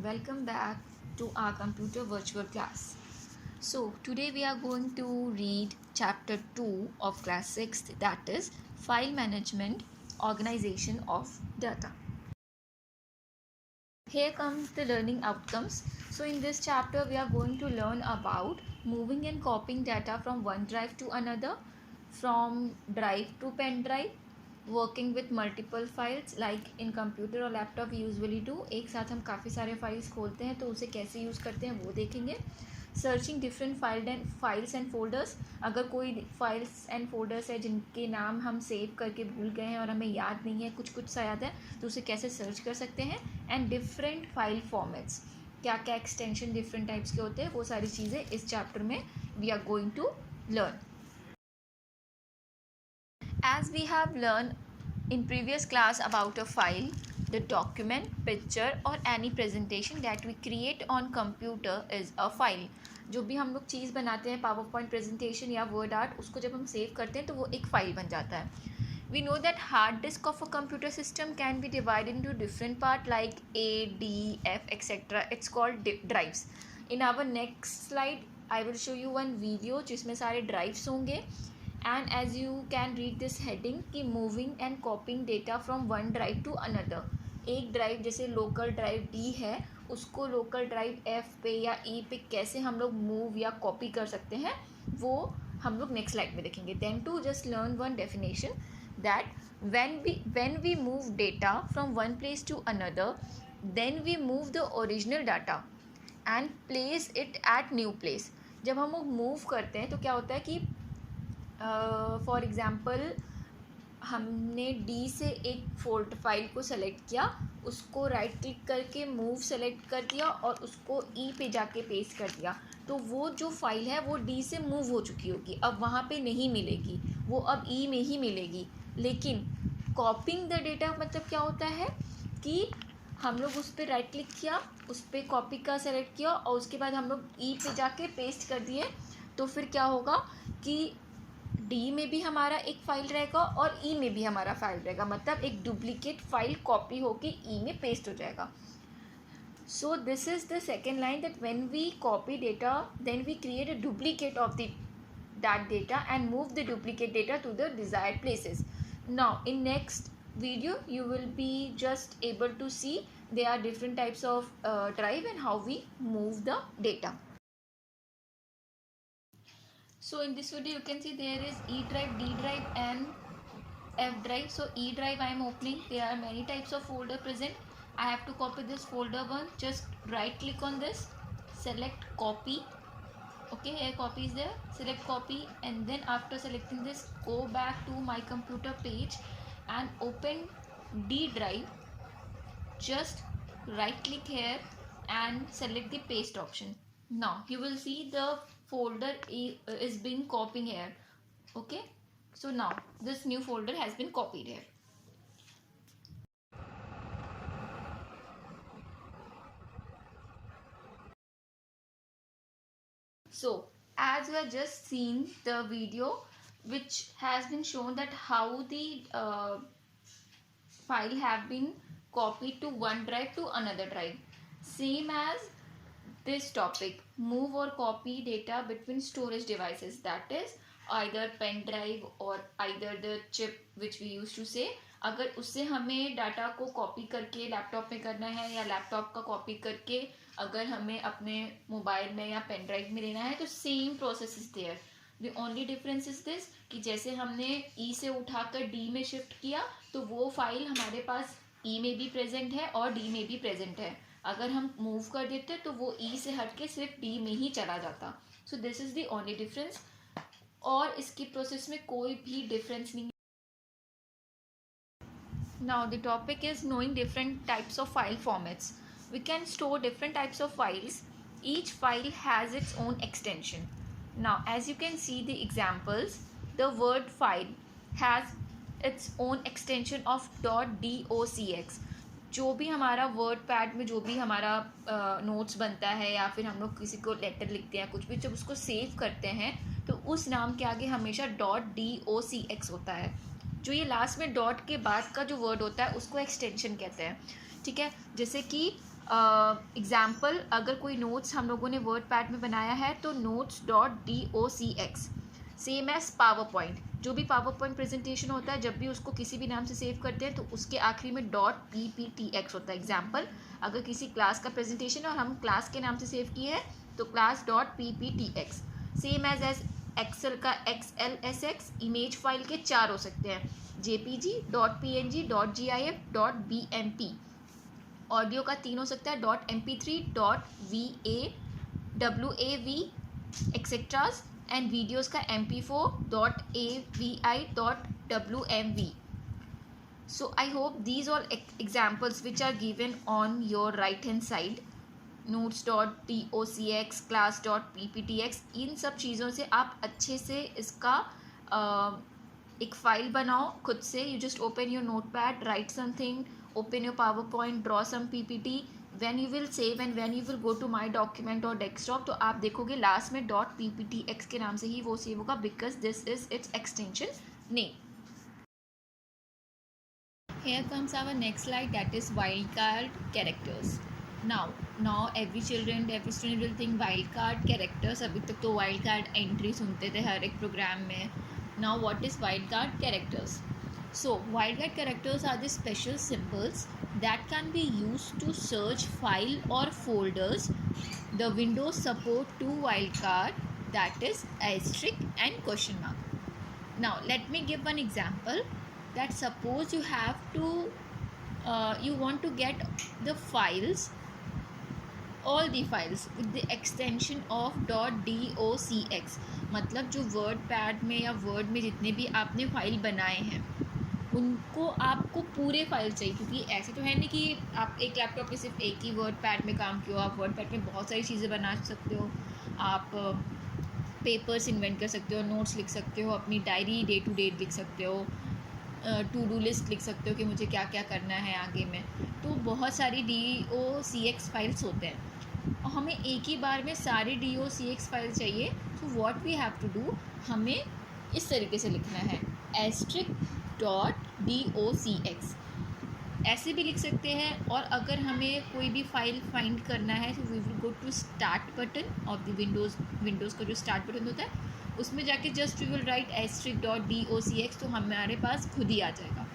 welcome back to our computer virtual class. So today we are going to read chapter 2 of class 6, that is file management, organization of data. Here comes the learning outcomes. So in this chapter we are going to learn about moving and copying data from one drive to another, from drive to pen drive, working with multiple files like in computer और laptop usually do. एक साथ हम काफ़ी सारे files खोलते हैं तो उसे कैसे यूज़ करते हैं वो देखेंगे. Searching different files and folders. अगर कोई फाइल्स एंड फोल्डर्स है जिनके नाम हम सेव करके भूल गए हैं और हमें याद नहीं है, कुछ कुछ सा याद है, तो उसे कैसे सर्च कर सकते हैं. एंड डिफरेंट फाइल फॉर्मेट्स, क्या क्या एक्सटेंशन डिफरेंट टाइप्स के होते हैं, वो सारी चीज़ें इस चैप्टर में we are going to learn. As we have learned in previous class about a file, the document, picture or any presentation that we create on computer is a file. जो भी हम लोग चीज़ बनाते हैं, पावर पॉइंट प्रेजेंटेशन या word art, उसको जब हम सेव करते हैं तो वो एक फ़ाइल बन जाता है. We know that hard disk of a computer system can be divided into different parts like A, D, F, etc. It's called drives. In our next slide, I will show you one video जिसमें सारे drives होंगे. And as you can read this heading कि moving and copying data from one drive to another. एक drive जैसे local drive D है, उसको local drive F पे या E पे कैसे हम लोग मूव या कॉपी कर सकते हैं वो हम लोग नेक्स्ट स्लाइड में देखेंगे. Then to just learn one definition that when we move data from one place to another, then we move the original data and place it at new place. जब हम लोग मूव करते हैं तो क्या होता है कि फॉर एग्ज़ाम्पल हमने डी से एक फोल्ड फाइल को सेलेक्ट किया, उसको राइट क्लिक करके मूव सेलेक्ट कर दिया और उसको ई पे जाके पेस्ट कर दिया, तो वो जो फाइल है वो डी से मूव हो चुकी होगी, अब वहाँ पे नहीं मिलेगी, वो अब ई में ही मिलेगी. लेकिन कॉपिंग द डेटा मतलब क्या होता है कि हम लोग उस पर राइट क्लिक किया, उस पर कॉपी का सेलेक्ट किया और उसके बाद हम लोग ई पे जाके पेस्ट कर दिए, तो फिर क्या होगा कि डी में भी हमारा एक फ़ाइल रहेगा और ई में भी हमारा फाइल रहेगा, मतलब एक डुप्लीकेट फाइल कॉपी होके ई में पेस्ट हो जाएगा. So this is the second line, that when we copy data then we create a duplicate of that data and move the duplicate data to the desired places. Now in next video you will be just able to see there are different types of drive and how we move the data. So in this video you can see there is E drive, D drive and F drive. So E drive I am opening, there are many types of folder present. I have to copy this folder one, just right click on this, select copy. Okay, here copy is there, select copy, and then after selecting this go back to my computer page and open D drive. Just right click here and select the paste option. Now you will see the folder is being copied here. Okay, so now this new folder has been copied here. So as we have just seen the video which has been shown that how the file have been copied to one drive to another drive, same as this topic, move or copy data between storage devices, that is either pen drive or either the chip which we used to say. अगर उससे हमें data को copy करके laptop में करना है या laptop का कॉपी करके अगर हमें अपने मोबाइल में या पेन ड्राइव में लेना है, तो same process is there. The only difference is this कि जैसे हमने ई से उठाकर डी में शिफ्ट किया तो वो फाइल हमारे पास ई में भी प्रेजेंट है और डी में भी प्रेजेंट है. अगर हम मूव कर देते तो वो ई से हट के सिर्फ डी में ही चला जाता. So this is the only difference, और इसकी प्रोसेस में कोई भी डिफरेंस नहीं. Now the topic is knowing different types of file formats. We can store different types of files. Each file has its own extension. Now as you can see the examples, the word file has its own extension of .docx. जो भी हमारा word pad में जो भी हमारा notes बनता है या फिर हम लोग किसी को लेटर लिखते हैं, कुछ भी जब उसको सेव करते हैं तो उस नाम के आगे हमेशा .docx होता है. जो ये लास्ट में डॉट के बाद का जो वर्ड होता है उसको एक्सटेंशन कहते हैं. ठीक है, जैसे कि एग्जाम्पल, अगर कोई नोट्स हम लोगों ने वर्ड पैड में बनाया है तो notes.docx, same as power point. जो भी पावर पॉइंट प्रेजेंटेशन होता है, जब भी उसको किसी भी नाम से सेव करते हैं तो उसके आखिरी में .pptx होता है। एग्जाम्पल, अगर किसी क्लास का प्रेजेंटेशन है और हम क्लास के नाम से सेव किए हैं तो class.pptx। सेम एज एक्सेल का XLSX, इमेज फाइल के 4 हो सकते हैं, JPG, .png, .gif, .bmp। Audio का 3 हो सकता है, .mp3, .va, WAV, etceteras. And videos का MP4, .avi, .wmv। So I hope these all examples which are given on your right hand side, notes.docx, class.pptx, इन सब चीज़ों से आप अच्छे से इसका एक फ़ाइल बनाओ खुद से। You just open your note pad, right something, open your PowerPoint, draw some PPT, when you will save and when you will go to my document or desktop, तो आप देखोगे लास्ट में .pptx के नाम से ही वो सेव होगा, because this is it's extension name. Here comes our next slide, that is wildcard characters. Now every student will think wildcard characters, अभी तक तो wildcard entry सुनते थे हर एक प्रोग्राम में। Now what is wildcard characters? So wildcard characters are the special symbols that can be used to search file or folders. The Windows support two wildcard, that is asterisk and question mark. Now let me give one example, that suppose you have to you want to get the files, all the files with the extension of .docx, मतलब जो word pad में या word में जितने भी आपने file बनाए हैं उनको आपको पूरे फाइल चाहिए, क्योंकि ऐसे तो है नहीं कि आप एक लैपटॉप पे सिर्फ एक ही वर्ड पैड में काम किया हो। आप वर्ड पैड में बहुत सारी चीज़ें बना सकते हो, आप पेपर्स इन्वेंट कर सकते हो, नोट्स लिख सकते हो, अपनी डायरी डे टू डे लिख सकते हो, टू डू लिस्ट लिख सकते हो कि मुझे क्या क्या करना है आगे में। तो बहुत सारी docx फाइल्स होते हैं और हमें एक ही बार में सारी docx फाइल चाहिए। तो what we have to do, हमें इस तरीके से लिखना है, *docx, ऐसे भी लिख सकते हैं। और अगर हमें कोई भी फाइल फाइंड करना है तो we will go to start button of the windows का जो स्टार्ट बटन होता है उसमें जाके just we will write *docx, तो हमारे पास खुद ही आ जाएगा।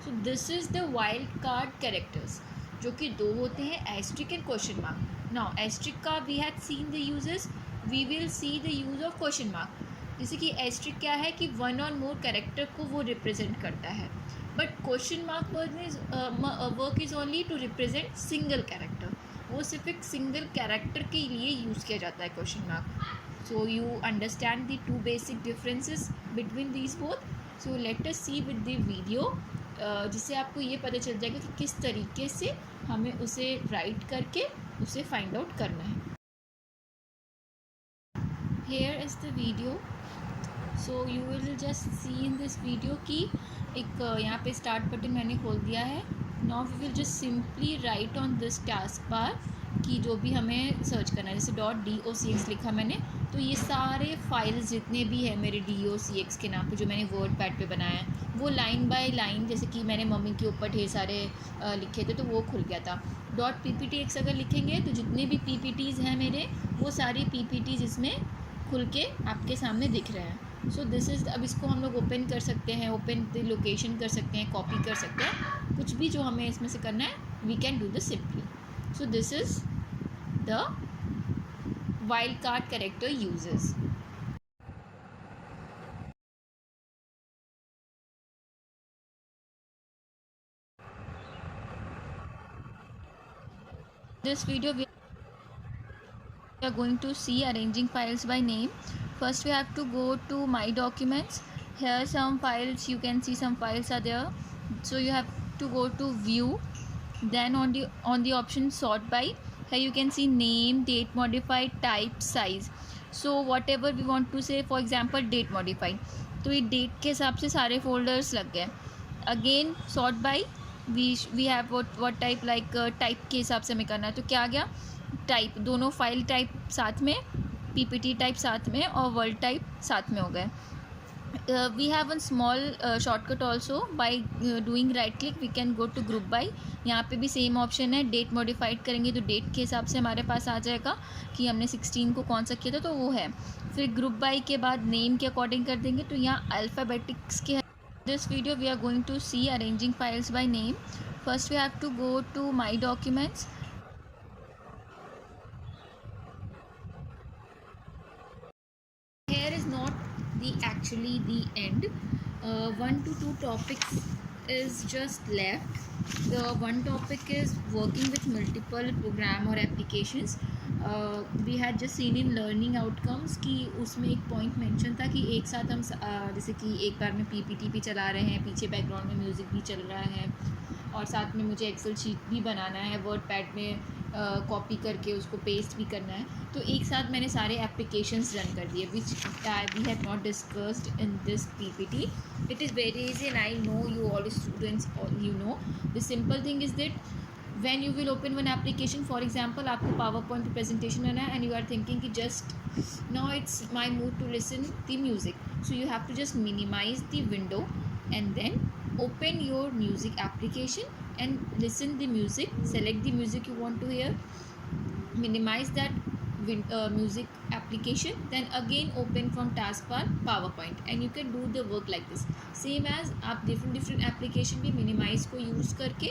So this is the wild card characters, जो कि 2 होते हैं, asterisk and question mark. Now asterisk का we had seen the uses, we will see the use of question mark. जैसे कि एस्ट्रिक क्या है कि 1 और मोर कैरेक्टर को वो रिप्रेजेंट करता है, but question mark work is only to represent single character, वो सिर्फ एक सिंगल कैरेक्टर के लिए यूज़ किया जाता है question mark. So you understand the 2 basic differences between these both. So let us see with the video, जिससे आपको ये पता चल जाएगा कि किस तरीके से हमें उसे राइट करके उसे फाइंड आउट करना है। Here is the video. So you will just see in this video कि एक यहाँ पे स्टार्ट बटन मैंने खोल दिया है। Now we will just simply write on this task bar कि जो भी हमें सर्च करना है, जैसे .docx लिखा मैंने, तो ये सारे फाइल्स जितने भी है मेरे docx के नाम पे जो मैंने वर्ड पैड पे बनाया है वो लाइन बाय लाइन, जैसे कि मैंने मम्मी के ऊपर ढेर सारे लिखे थे तो वो खुल गया था। .pptx अगर लिखेंगे तो जितने भी PPTs हैं मेरे वो सारी PPTs इसमें खुल के आपके सामने दिख रहे हैं। सो दिस इज़, अब इसको हम लोग ओपन कर सकते हैं, ओपन द लोकेशन कर सकते हैं, कॉपी कर सकते हैं, कुछ भी जो हमें इसमें से करना है we can do this simply. So this is the wild card character uses. This video we are going to see arranging files by name. First we have to go to my documents. Here some files, you can see some files are there, so you have to go to view, then on the option sort by, here you can see name, date modified, type, size. So whatever we want to say, for example date modified, तो ये date के हिसाब से सारे folders लग गए। Again sort by, we have what type, like type के हिसाब से हमें करना है, तो क्या आ गया, टाइप, दोनों फाइल टाइप साथ में, PPT टाइप साथ में और वर्ड टाइप साथ में हो गए। We have one small shortcut also. By doing right click we can go to group by. यहाँ पे भी सेम ऑप्शन है. डेट मॉडिफाइड करेंगे तो डेट के हिसाब से हमारे पास आ जाएगा कि हमने 16 को कौन सा किया था, तो वो है. फिर ग्रुप बाई के बाद नेम के अकॉर्डिंग कर देंगे. तो यहाँ अल्फ़ाबेटिक्स के this video we are going to see arranging files by name. First we have to go to my documents. Here is not the actually the end. 1 to 2 topics is just left. The one topic is working with multiple program or applications. We had just seen in learning outcomes कि उसमें एक point mention था कि एक साथ हम जैसे कि एक बार में पीपीटी भी चला रहे हैं, पीछे बैकग्राउंड में म्यूज़िक भी चल रहा है, और साथ में मुझे एक्सेल शीट भी बनाना है, वर्ड पैड में कॉपी करके उसको पेस्ट भी करना है. तो एक साथ मैंने सारे एप्लीकेशंस रन कर दिए which we have not discussed in this PPT. It is very easy and I know you all students you know. The simple thing is that when you will open one application, for example आपको PowerPoint की presentation करना है and you are thinking कि just now it's my mood to listen the music, so you have to just minimize the window and then open your music application and listen the music, select the music you want to hear, minimize that music application, then again open from taskbar PowerPoint and you can do the work like this. Same as आप different application भी minimize को use करके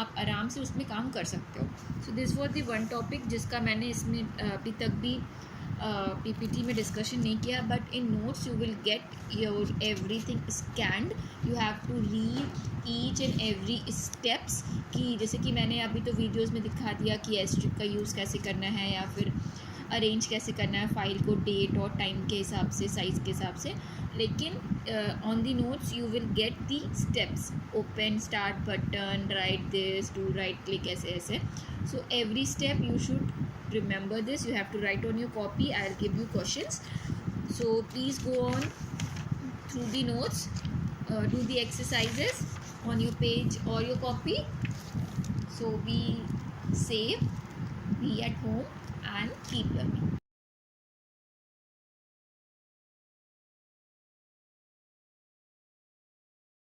आप आराम से उसमें काम कर सकते हो. So this was the one topic जिसका मैंने इसमें अभी तक भी पीपीटी में डिस्कशन नहीं किया, but in notes you will get your everything scanned. You have to read each and every steps कि जैसे कि मैंने अभी तो वीडियोस में दिखा दिया कि एस्ट्रिक का यूज़ कैसे करना है या फिर अरेंज कैसे करना है फाइल को डेट और टाइम के हिसाब से, साइज़ के हिसाब से. लेकिन on the notes you will get the steps, open start button, right this, do right click, ऐसे ऐसे. So every step you should remember this. You have to write on your copy. I'll give you questions, so please go on through the notes, do the exercises on your page or your copy. So be safe, be at home and keep learning.